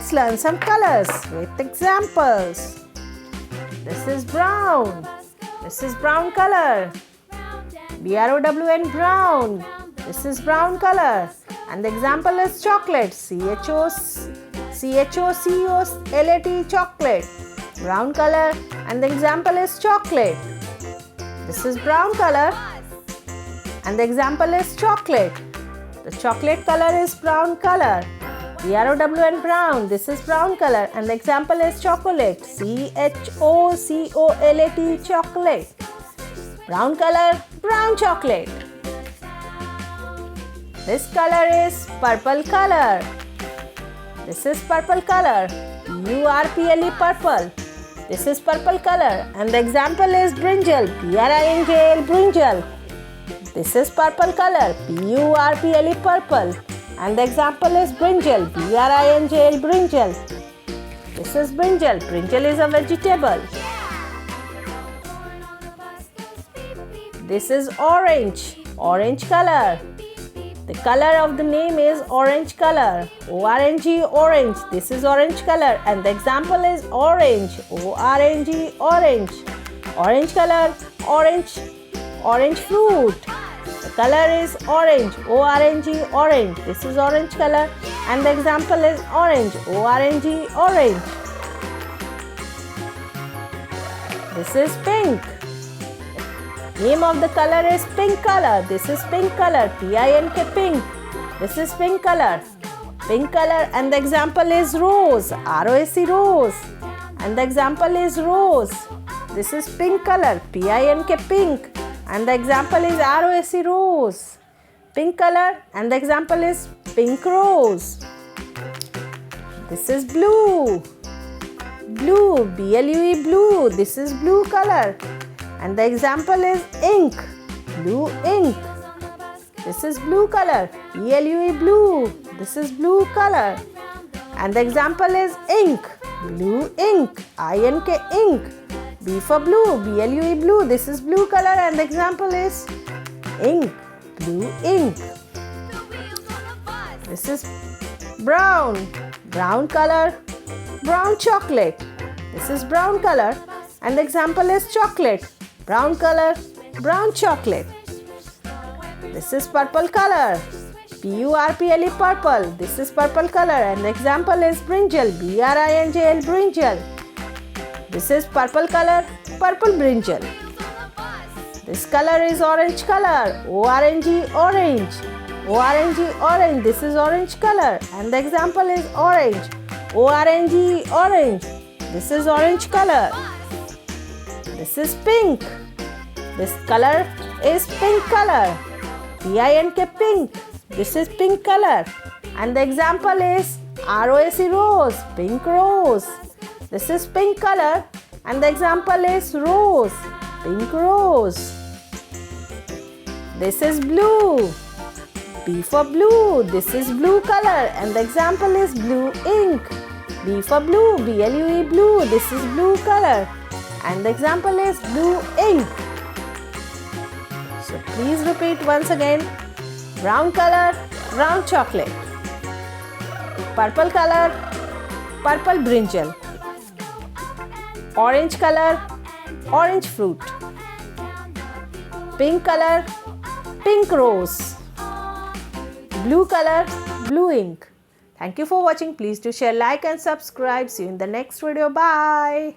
let's learn some colors with examples. This is brown. This is brown color. BROWN, brown. This is brown color. And the example is chocolate. CHOCOLAT, chocolate. Brown color. And the example is chocolate. This is brown color. And the example is chocolate. The chocolate color is brown color. BROWN, brown. This is brown color. And the example is chocolate. CHOCOLAT, chocolate. Brown color, brown chocolate. This color is purple color. This is purple color. PURPLE, purple. This is purple color. And the example is brinjal. BRINJAL, brinjal. This is purple color. PURPLE, purple. And the example is brinjal. BRINJAL, brinjal. This is brinjal. Brinjal is a vegetable. This is orange. Orange color. The color of the name is orange color. ORNG, orange. This is orange color. And the example is orange. ORNG, orange. Orange color. Orange. Orange fruit. The color is orange. ORNG, orange. This is orange color. And the example is orange. ORNG, orange. This is pink. Name of the color is pink color. This is pink color. PINK, pink. This is pink color. Pink color. And the example is rose. ROSE, rose. And the example is rose. This is pink color. PINK, pink. And the example is ROSE, rose. Pink color. And the example is pink rose. This is blue. Blue. BLUE, blue. This is blue color. And the example is ink. Blue ink. This is blue color. BLUE, blue. This is blue color. And the example is ink. Blue ink. INK, ink. B for blue. BLUE, blue. This is blue color. And the example is ink. Blue ink. This is brown. Brown color. Brown chocolate. This is brown color. And the example is chocolate. Brown color, brown chocolate. This is purple color. PURPLE, purple. This is purple color. And the example is brinjal. BRINJAL, brinjal. This is purple color, purple brinjal. This color is orange color. ORNG, orange. ORNG, orange. This is orange color. And the example is orange. ORNG, orange. This is orange color. This is pink. This color is pink color. PINK, pink. This is pink color. And the example is ROSE, rose. Pink rose. This is pink color. And the example is rose. Pink rose. This is blue. B for blue. This is blue color. And the example is blue ink. B for blue. BLUE, blue. This is blue color. And the example is blue ink. So please repeat once again. Brown color, brown chocolate. Purple color, purple brinjal. Orange color, orange fruit. Pink color, pink rose. Blue color, blue ink. Thank you for watching. Please do share, like and subscribe. See you in the next video. Bye.